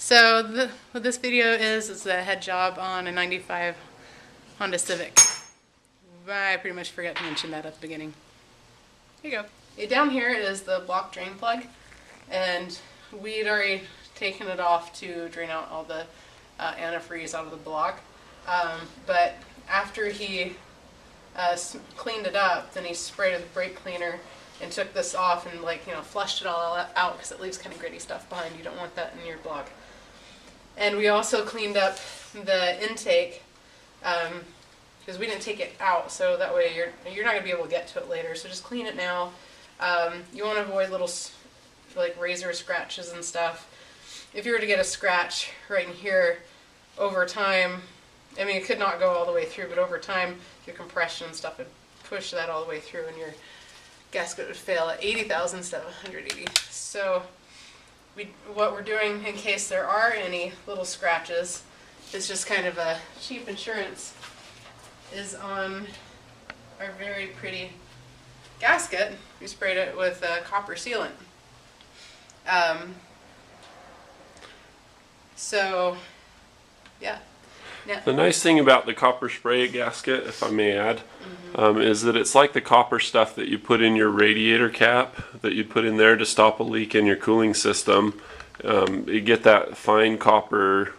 So what this video is a head job on a 95 Honda Civic. I pretty much forgot to mention that at the beginning. Here you go. Okay, down here is the block drain plug, and we'd already taken it off to drain out all the antifreeze out of the block. But after he cleaned it up, then he sprayed it with brake cleaner and took this off and flushed it all out because it leaves kind of gritty stuff behind. You don't want that in your block. And we also cleaned up the intake because we didn't take it out, so that way you're not going to be able to get to it later. So just clean it now. You want to avoid little like razor scratches and stuff. If you were to get a scratch right in here, over time, I mean, it could not go all the way through, but over time, your compression and stuff would push that all the way through, and your gasket would fail at 80,000 instead of 180. So what we're doing in case there are any little scratches is just kind of a cheap insurance is on our very pretty gasket. We sprayed it with copper sealant. So yeah. Now, the nice thing about the copper spray gasket, if I may add, is that it's like the copper stuff that you put in your radiator cap that you put in there to stop a leak in your cooling system. You get that fine copper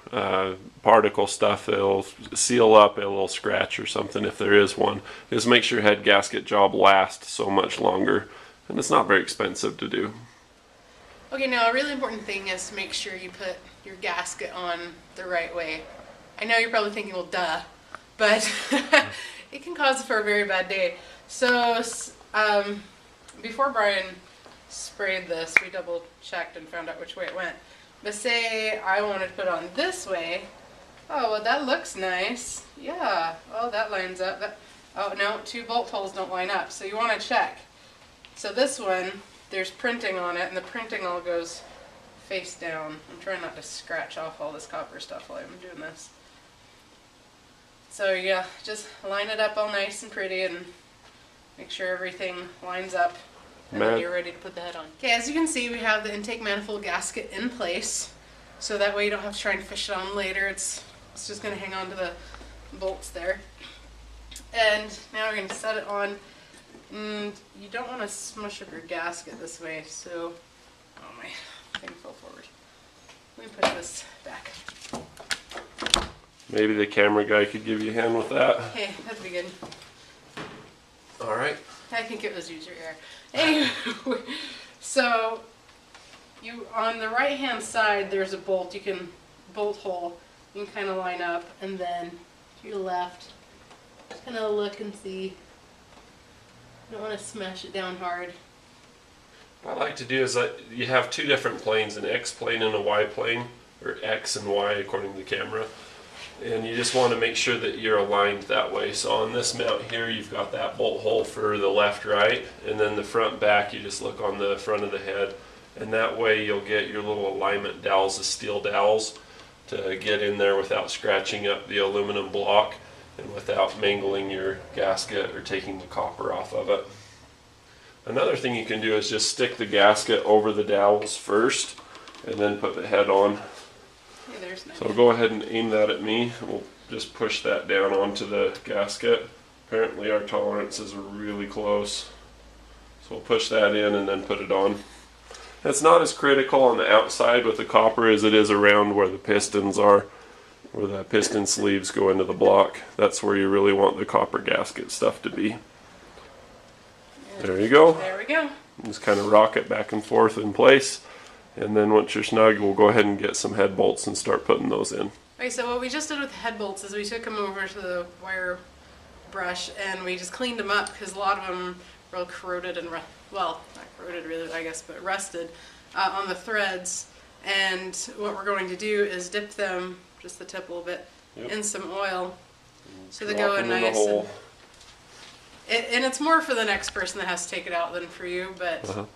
particle stuff that'll seal up a little scratch or something if there is one. Just makes your head gasket job last so much longer, and it's not very expensive to do. Okay, now a really important thing is to make sure you put your gasket on the right way. I know you're probably thinking, well, duh, but it can cause for a very bad day. So before Brian sprayed this, we double checked and found out which way it went. But say I wanted to put it on this way. Oh, well, that looks nice. Yeah, oh, that lines up. Oh, no, 2 bolt holes don't line up, so you want to check. So this one, there's printing on it, and the printing all goes face down. I'm trying not to scratch off all this copper stuff while I'm doing this. So yeah, just line it up all nice and pretty and make sure everything lines up, and then you're ready to put the head on. Okay, as you can see, we have the intake manifold gasket in place, so that way you don't have to try and fish it on later. It's just going to hang on to the bolts there. And now we're going to set it on. And you don't want to smush up your gasket this way, so oh my thing fell forward. Let me push this back. Maybe the camera guy could give you a hand with that. Okay, that'd be good. Alright. I think it was user error. Anyway, so you on the right hand side there's a bolt, bolt hole, you can kind of line up, and then to your left, just kind of look and see. You don't want to smash it down hard. What I like to do is you have 2 different planes, an X plane and a Y plane, or X and Y according to the camera. And you just want to make sure that you're aligned that way. So on this mount here, you've got that bolt hole for the left, right, and then the front, back, you just look on the front of the head. And that way you'll get your little alignment dowels, the steel dowels, to get in there without scratching up the aluminum block and without mangling your gasket or taking the copper off of it. Another thing you can do is just stick the gasket over the dowels first and then put the head on. So go ahead and aim that at me. We'll just push that down onto the gasket. Apparently our tolerances are really close. So we'll push that in and then put it on. It's not as critical on the outside with the copper as it is around where the pistons are, where the piston sleeves go into the block. That's where you really want the copper gasket stuff to be. There you go. There we go. Just kind of rock it back and forth in place. And then once you're snug, we'll go ahead and get some head bolts and start putting those in. Okay, so what we just did with the head bolts is we took them over to the wire brush and we just cleaned them up because a lot of them were all corroded and, well, not corroded really, I guess, but rusted on the threads. And what we're going to do is dip them, just the tip a little bit, in some oil so they go in nice. And it's more for the next person that has to take it out than for you, but...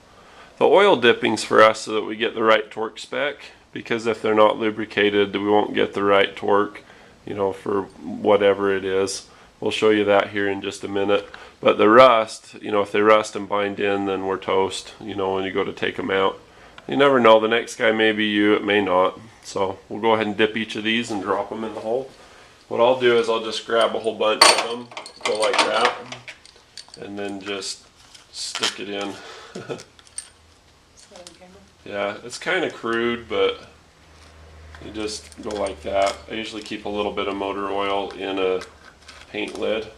The oil dipping's for us so that we get the right torque spec, because if they're not lubricated, we won't get the right torque, for whatever it is. We'll show you that here in just a minute. But the rust, if they rust and bind in, then we're toast, when you go to take them out. You never know, the next guy may be you, it may not. So we'll go ahead and dip each of these and drop them in the hole. What I'll do is I'll just grab a whole bunch of them, go like that, and then just stick it in. Yeah, it's kind of crude, but you just go like that. I usually keep a little bit of motor oil in a paint lid,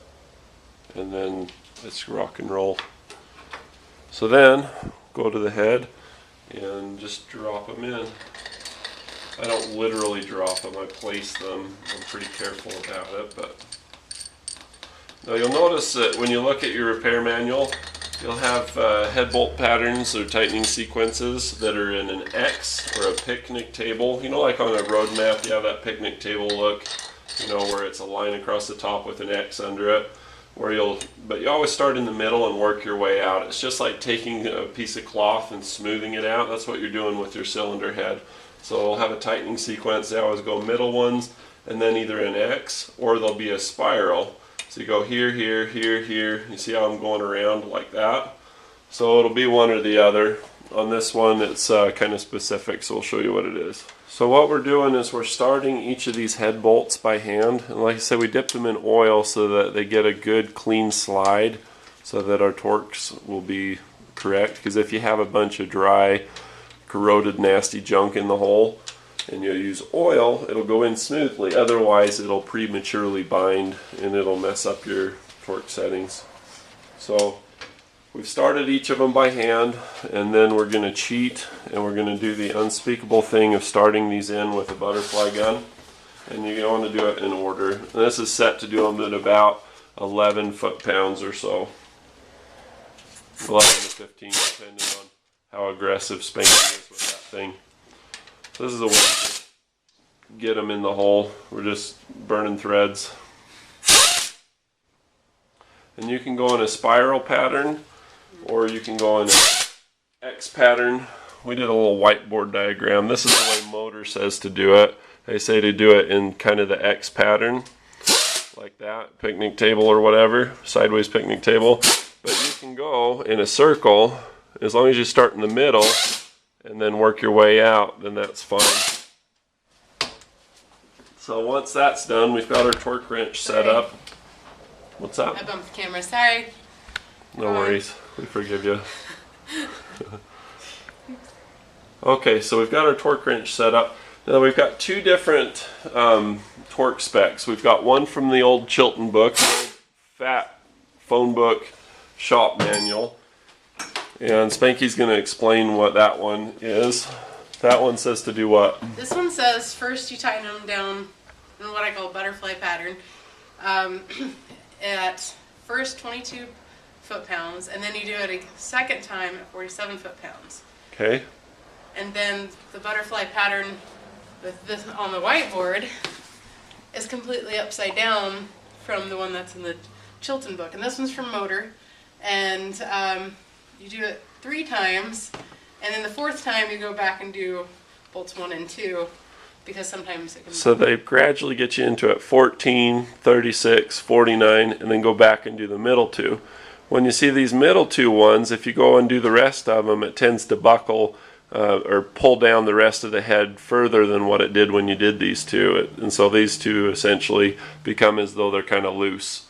and then it's rock and roll. So then go to the head and just drop them in. I don't literally drop them, I place them. I'm pretty careful about it, but now you'll notice that when you look at your repair manual, you'll have head bolt patterns or tightening sequences that are in an X or a picnic table. You know, like on a road map, you have that picnic table look, you know, where it's a line across the top with an X under it. But you always start in the middle and work your way out. It's just like taking a piece of cloth and smoothing it out. That's what you're doing with your cylinder head. So it'll have a tightening sequence. They always go middle ones, and then either an X or there'll be a spiral. So you go here, here, here, here. You see how I'm going around like that? So it'll be one or the other. On this one, it's kind of specific, so we'll show you what it is. So what we're doing is we're starting each of these head bolts by hand. And like I said, we dip them in oil so that they get a good clean slide so that our torques will be correct. Because if you have a bunch of dry, corroded, nasty junk in the hole and you use oil, it'll go in smoothly. Otherwise, it'll prematurely bind and it'll mess up your torque settings. So we've started each of them by hand, and then we're going to cheat and we're going to do the unspeakable thing of starting these in with a butterfly gun. And you want to do it in order. And this is set to do them at about 11 foot-pounds or so. 11 to 15, depending on how aggressive Spanky is with that thing. So this is a way to get them in the hole. We're just burning threads. And you can go in a spiral pattern, or you can go in an X pattern. We did a little whiteboard diagram. This is the way Motor says to do it. They say to do it in kind of the X pattern, like that, picnic table or whatever, sideways picnic table. But you can go in a circle, as long as you start in the middle and then work your way out, then that's fine. So once that's done, we've got our torque wrench set up. What's up? I bumped the camera, sorry. No worries, we forgive you. Okay, so we've got our torque wrench set up. Now we've got two different torque specs. We've got one from the old Chilton book, the old fat phone book shop manual. And Spanky's going to explain what that one is. That one says to do what? This one says first you tighten them down in what I call butterfly pattern at first 22 foot-pounds, and then you do it a second time at 47 foot-pounds. Okay. And then the butterfly pattern with this on the whiteboard is completely upside down from the one that's in the Chilton book. And this one's from Motor. And you do it 3 times, and then the 4th time you go back and do bolts 1 and 2, because sometimes it can... So they gradually get you into it 14, 36, 49, and then go back and do the middle 2. When you see these middle 2 ones, if you go and do the rest of them, it tends to buckle or pull down the rest of the head further than what it did when you did these 2. And so these 2 essentially become as though they're kind of loose.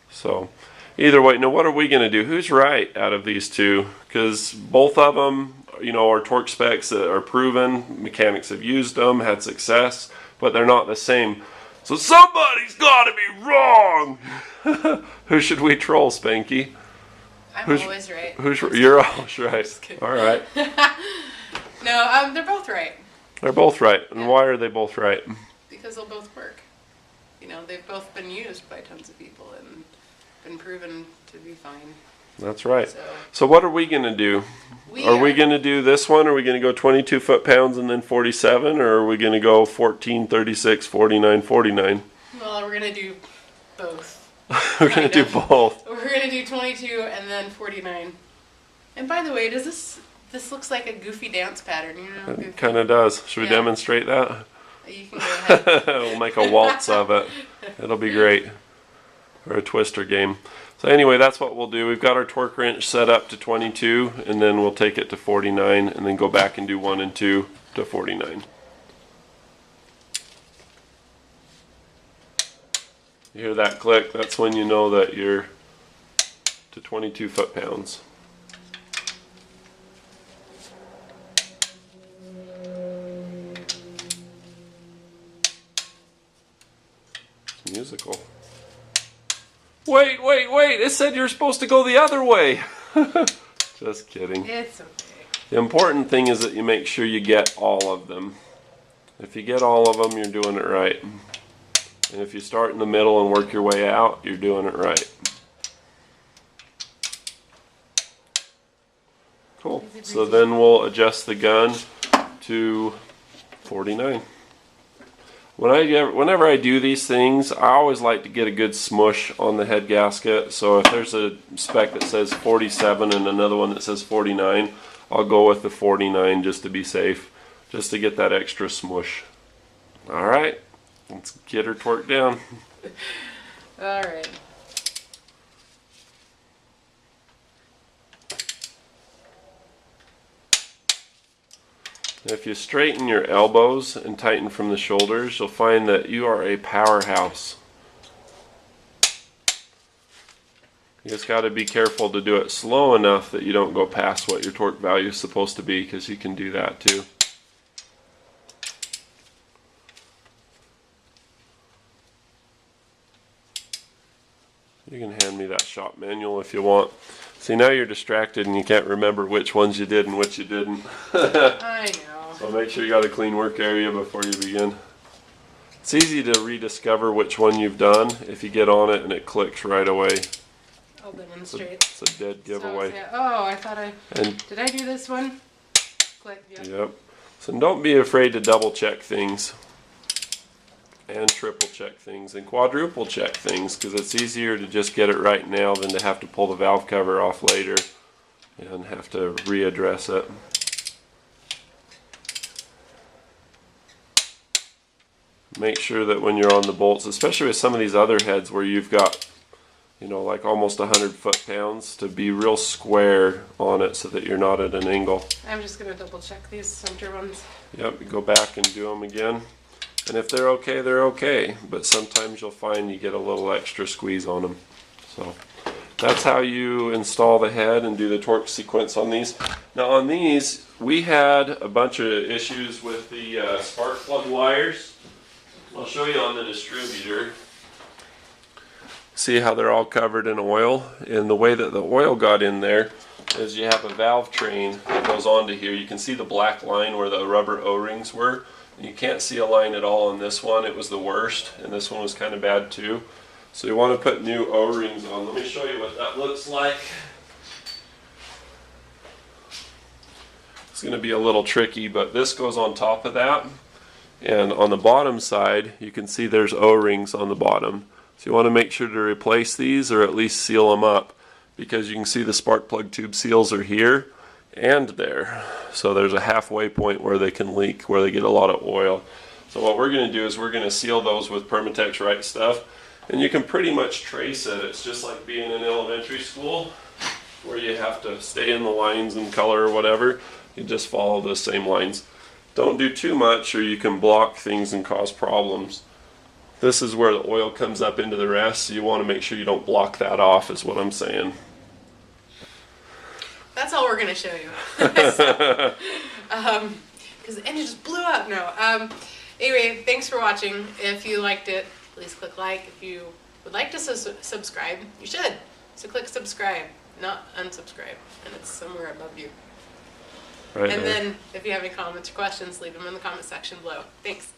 So either way, now what are we going to do? Who's right out of these 2? Because both of them, you know, are torque specs that are proven. Mechanics have used them, had success, but they're not the same. So somebody's got to be wrong. Who should we troll, Spanky? Always right. You're always right. All right. No, they're both right. They're both right. And why are they both right? Because they'll both work. You know, they've both been used by tons of people and been proven to be fine. That's right. So what are we going to do? Are we going to do this one? Are we going to go 22 foot-pounds and then 47? Or are we going to go 14, 36, 49, 49? Well, we're going to do both. We're going to do both. We're going to do 22 and then 49. And by the way, does this looks like a goofy dance pattern, you know? It kind of does. Should we demonstrate that? You can go ahead. We'll make a waltz of it. It'll be great. Or a twister game. So anyway, that's what we'll do. We've got our torque wrench set up to 22, and then we'll take it to 49, and then go back and do 1 and 2 to 49. You hear that click? That's when you know that you're to 22 foot-pounds. It's musical. Wait! It said you're supposed to go the other way. Just kidding. It's okay. The important thing is that you make sure you get all of them. If you get all of them, you're doing it right. And if you start in the middle and work your way out, you're doing it right. Cool. So then we'll adjust the gun to 49. Whenever I do these things, I always like to get a good smush on the head gasket. So if there's a spec that says 47 and another one that says 49, I'll go with the 49 just to be safe, just to get that extra smush. Alright, let's get her torqued down. Alright. If you straighten your elbows and tighten from the shoulders, you'll find that you are a powerhouse. You just got to be careful to do it slow enough that you don't go past what your torque value is supposed to be, because you can do that too. You can hand me that shop manual if you want. See, now you're distracted and you can't remember which ones you did and which you didn't. I know. So make sure you got a clean work area before you begin. It's easy to rediscover which one you've done if you get on it and it clicks right away. I'll demonstrate. It's a dead giveaway. So, oh, I thought And did I do this one? Click. Yep. Yep. So don't be afraid to double check things. And triple check things and quadruple check things, because it's easier to just get it right now than to have to pull the valve cover off later and have to readdress it. Make sure that when you're on the bolts, especially with some of these other heads where you've got, you know, like almost 100 foot-pounds, to be real square on it so that you're not at an angle. I'm just going to double check these center ones. Yep, you go back and do them again. And if they're okay, they're okay. But sometimes you'll find you get a little extra squeeze on them. So that's how you install the head and do the torque sequence on these. Now on these, we had a bunch of issues with the spark plug wires. I'll show you on the distributor. See how they're all covered in oil? And the way that the oil got in there is you have a valve train that goes onto here. You can see the black line where the rubber O-rings were. You can't see a line at all on this one. It was the worst, and this one was kind of bad too. So you want to put new O-rings on. Let me show you what that looks like. It's going to be a little tricky, but this goes on top of that. And on the bottom side, you can see there's O-rings on the bottom. So you want to make sure to replace these or at least seal them up, because you can see the spark plug tube seals are here and there. So there's a halfway point where they can leak, where they get a lot of oil. So what we're going to do is we're going to seal those with Permatex Right Stuff, and you can pretty much trace it. It's just like being in elementary school where you have to stay in the lines and color or whatever. You just follow the same lines. Don't do too much or you can block things and cause problems. This is where the oil comes up into the rest, so you want to make sure you don't block that off, is what I'm saying. That's all we're going to show you. Because the engine just blew up. No. Anyway, thanks for watching. If you liked it, please click like. If you would like to subscribe, you should. So click subscribe, not unsubscribe. And it's somewhere above you. Right And there. then if you have any comments or questions, leave them in the comment section below. Thanks.